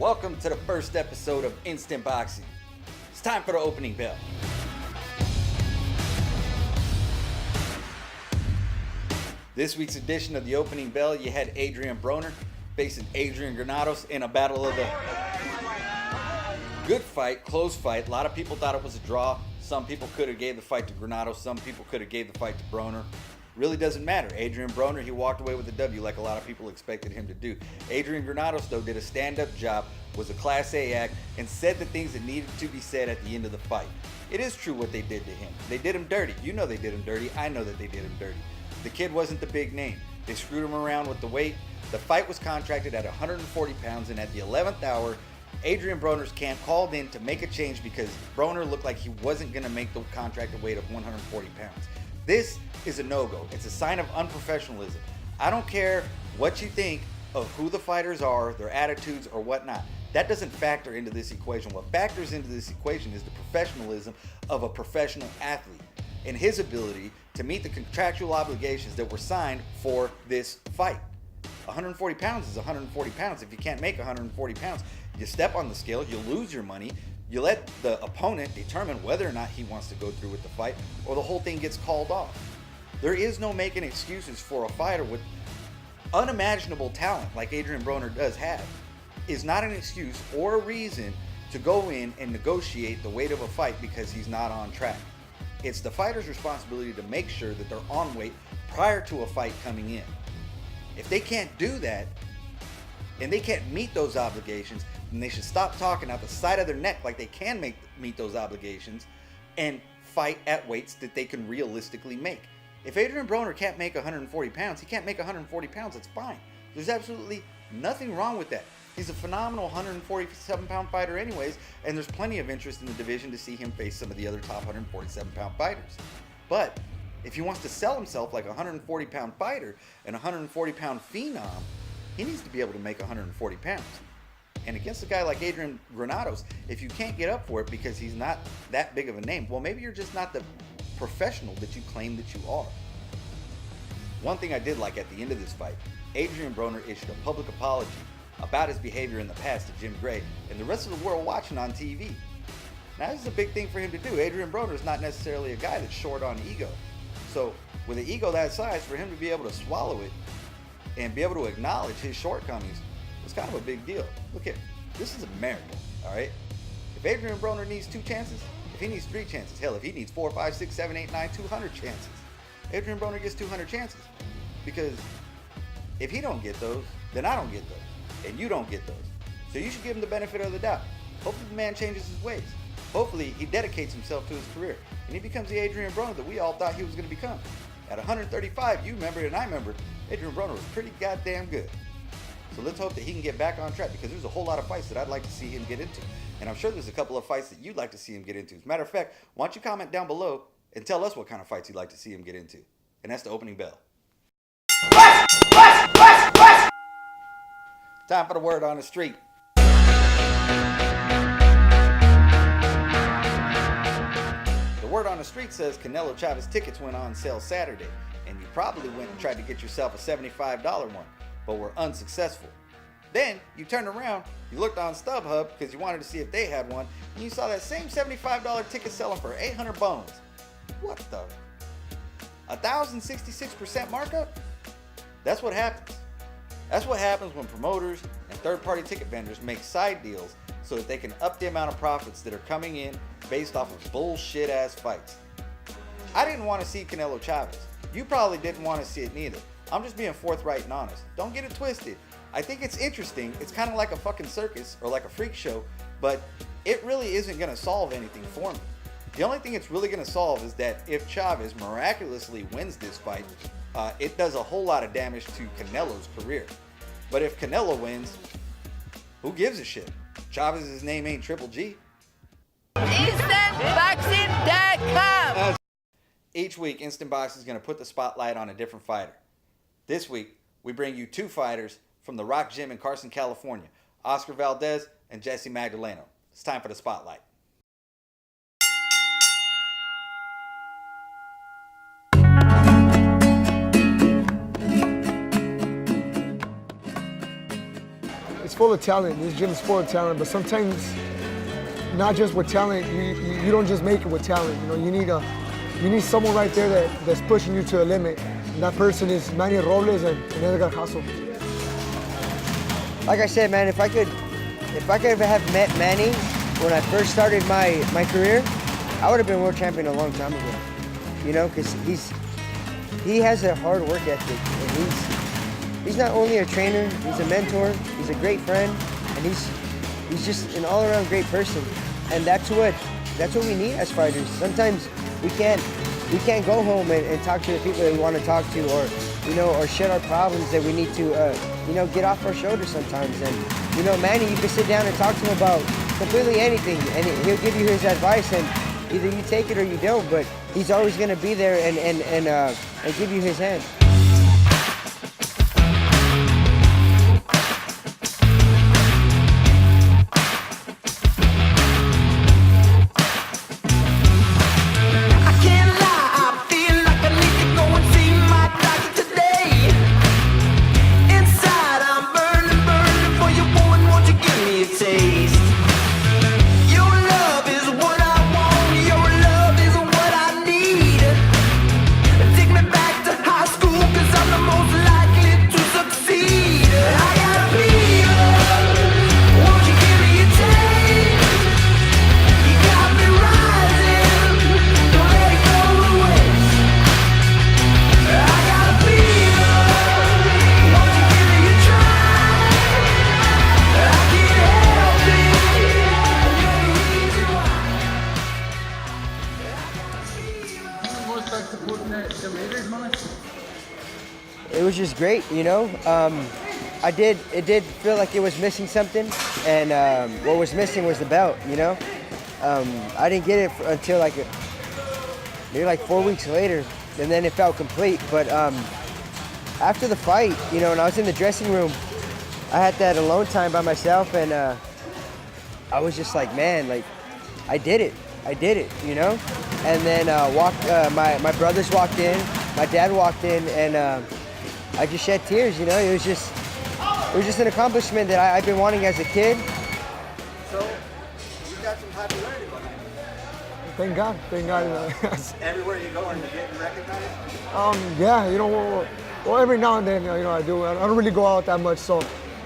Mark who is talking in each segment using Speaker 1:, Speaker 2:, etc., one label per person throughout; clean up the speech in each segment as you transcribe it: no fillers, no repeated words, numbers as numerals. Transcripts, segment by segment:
Speaker 1: Welcome to the first episode of Instant Boxing. It's time for the opening bell. This week's edition of the opening bell, you had Adrien Broner facing Adrian in a battle of the good fight, close fight. A lot of people thought it was a draw. Some people could have gave the fight to Granada. Some people could have gave the fight to Broner. Really doesn't matter. Adrien Broner, he walked away with the W like a lot of people expected him to do. Adrian Granados, though, did a stand-up job, was a Class A act, and said the things that needed to be said at the end of the fight. It is true what they did to him. They did him dirty. You know they did him dirty. I know that they did him dirty. The kid wasn't the big name. They screwed him around with the weight. The fight was contracted at 140 pounds, and at the 11th hour, Adrien Broner's camp called in to make a change because Broner looked like he wasn't going to make the contracted weight of 140 pounds. This is a no-go. It's a sign of unprofessionalism. I don't care what you think of who the fighters are, their attitudes, or whatnot. That doesn't factor into this equation. What factors into this equation is the professionalism of a professional athlete and his ability to meet the contractual obligations that were signed for this fight. 140 pounds is 140 pounds. If you can't make 140 pounds, you step on the scale, you lose your money, you let the opponent determine whether or not he wants to go through with the fight, or the whole thing gets called off. There is no making excuses for a fighter with unimaginable talent like Adrien Broner does have. Is not an excuse or a reason to go in and negotiate the weight of a fight because he's not on track. It's the fighter's responsibility to make sure that they're on weight prior to a fight coming in. If they can't do that, and they can't meet those obligations, then they should stop talking out the side of their neck like they can meet those obligations and fight at weights that they can realistically make. If Adrien Broner can't make 140 pounds, he can't make 140 pounds, that's fine. There's absolutely nothing wrong with that. He's a phenomenal 147-pound fighter anyways, and there's plenty of interest in the division to see him face some of the other top 147-pound fighters. But if he wants to sell himself like a 140-pound fighter and a 140-pound phenom, he needs to be able to make 140 pounds. And against a guy like Adrian Granados, if you can't get up for it because he's not that big of a name, well, maybe you're just not the professional that you claim that you are. One thing I did like at the end of this fight, Adrien Broner issued a public apology about his behavior in the past to Jim Gray and the rest of the world watching on TV. Now, this is a big thing for him to do. Adrien Broner is not necessarily a guy that's short on ego. So with an ego that size, for him to be able to swallow it and be able to acknowledge his shortcomings was kind of a big deal. Look at, this is America, all right? If Adrien Broner needs 2 chances, if he needs 3 chances, hell, if he needs 4, 5, 6, 7, 8, 9, 200 chances, Adrien Broner gets 200 chances. Because if he don't get those, then I don't get those. And you don't get those. So you should give him the benefit of the doubt. Hopefully the man changes his ways. Hopefully he dedicates himself to his career. And he becomes the Adrien Broner that we all thought he was going to become. At 135, you remember and I remember, Adrien Broner was pretty goddamn good. So let's hope that he can get back on track because there's a whole lot of fights that I'd like to see him get into. And I'm sure there's a couple of fights that you'd like to see him get into. As a matter of fact, why don't you comment down below and tell us what kind of fights you'd like to see him get into. And that's the opening bell. Time for the word on the street. The word on the street says Canelo Chavez tickets went on sale Saturday, and you probably went and tried to get yourself a $75 one, but were unsuccessful. Then you turned around, you looked on StubHub because you wanted to see if they had one, and you saw that same $75 ticket selling for 800 bones. What the? 1,066% markup? That's what happens. That's what happens when promoters and third-party ticket vendors make side deals so that they can up the amount of profits that are coming in based off of bullshit-ass fights. I didn't want to see Canelo Chavez. You probably didn't want to see it neither. I'm just being forthright and honest. Don't get it twisted. I think it's interesting. It's kind of like a fucking circus or like a freak show, but it really isn't going to solve anything for me. The only thing it's really going to solve is that if Chavez miraculously wins this fight, it does a whole lot of damage to Canelo's career. But if Canelo wins, who gives a shit? Chavez's name ain't Triple G. InstantBoxing.com. Each week, Instant Boxing is going to put the spotlight on a different fighter. This week, we bring you 2 fighters from the Rock Gym in Carson, California, Oscar Valdez and Jesse Magdaleno. It's time for the spotlight.
Speaker 2: full of talent. This gym is full of talent, but sometimes not just with talent. You don't just make it with talent. You know, you need someone right there that's pushing you to a limit. And that person is Manny Robles and Edgar Hasso.
Speaker 3: Like I said, man, if I could have met Manny when I first started my career, I would have been world champion a long time ago. You know, because he has a hard work ethic, and he's not only a trainer, he's a mentor, he's a great friend, and he's just an all-around great person. And that's what we need as fighters. Sometimes we can't go home and talk to the people that we want to talk to, or share our problems that we need to get off our shoulders sometimes. And Manny, you can sit down and talk to him about completely anything, and he'll give you his advice, and either you take it or you don't, but he's always going to be there and give you his hand. It was just great, you know. It did feel like it was missing something, and what was missing was the belt, you know. I didn't get it until maybe 4 weeks later, and then it felt complete. But after the fight, you know, and I was in the dressing room, I had that alone time by myself, and I was just like, man, like, I did it, you know. And then my brothers walked in, my dad walked in, and I just shed tears, you know. It was just an accomplishment that I've been wanting as a kid.
Speaker 1: So, you got some popularity behind you.
Speaker 2: Thank God.
Speaker 1: Everywhere you go, are you getting recognized?
Speaker 2: Yeah, you know, well, every now and then, you know, I do. I don't really go out that much, so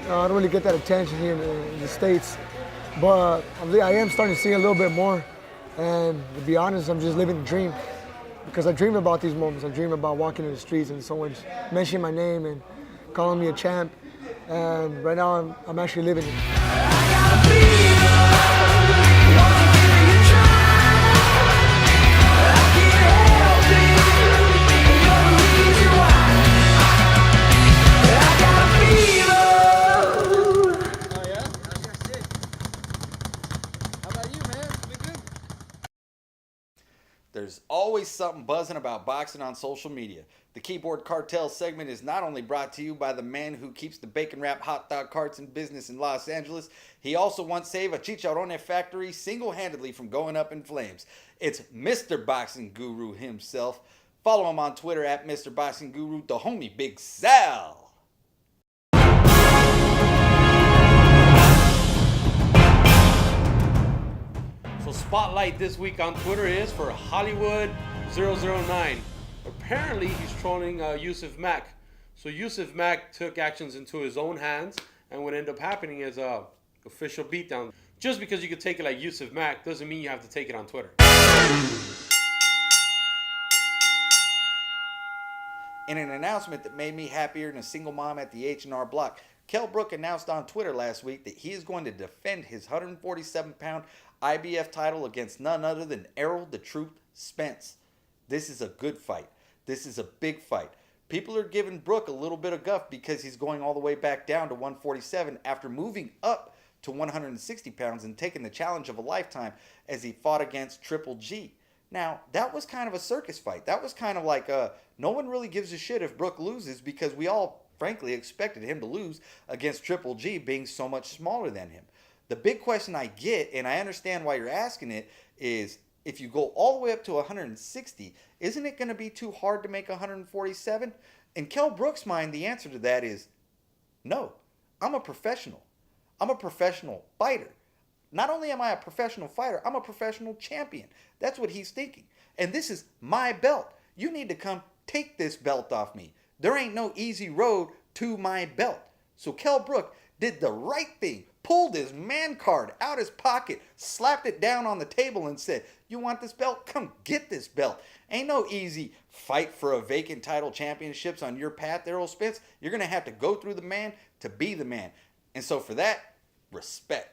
Speaker 2: I don't really get that attention here in the States. But I am starting to see a little bit more. And to be honest, I'm just living the dream. Because I dream about these moments. I dream about walking in the streets and someone mentioning my name and calling me a champ. And right now, I'm actually living it.
Speaker 1: There's always something buzzing about boxing on social media. The Keyboard Cartel segment is not only brought to you by the man who keeps the bacon wrap hot dog carts in business in Los Angeles, he also once saved a chicharrone factory single-handedly from going up in flames. It's Mr. Boxing Guru himself. Follow him on Twitter at Mr. Boxing Guru, the homie Big Sal.
Speaker 4: So Spotlight this week on Twitter is for Hollywood009. Apparently he's trolling Yusuf Mack. So Yusuf Mack took actions into his own hands, and what ended up happening is a official beatdown. Just because you could take it like Yusuf Mack doesn't mean you have to take it on Twitter.
Speaker 1: In an announcement that made me happier than a single mom at the H&R Block, Kell Brook announced on Twitter last week that he is going to defend his 147-pound IBF title against none other than Errol the Truth Spence. This is a good fight. This is a big fight. People are giving Brook a little bit of guff because he's going all the way back down to 147 after moving up to 160 pounds and taking the challenge of a lifetime as he fought against Triple G. Now, that was kind of a circus fight. That was kind of like no one really gives a shit if Brook loses because we all, frankly, expected him to lose against Triple G being so much smaller than him. The big question I get, and I understand why you're asking it, is if you go all the way up to 160, isn't it going to be too hard to make 147? In Kell Brook's mind, the answer to that is no. I'm a professional. I'm a professional fighter. Not only am I a professional fighter, I'm a professional champion. That's what he's thinking. And this is my belt. You need to come take this belt off me. There ain't no easy road to my belt. So Kell Brook did the right thing, pulled his man card out his pocket, slapped it down on the table and said, you want this belt? Come get this belt. Ain't no easy fight for a vacant title championships on your path there, old Spence. You're going to have to go through the man to be the man. And so for that, respect.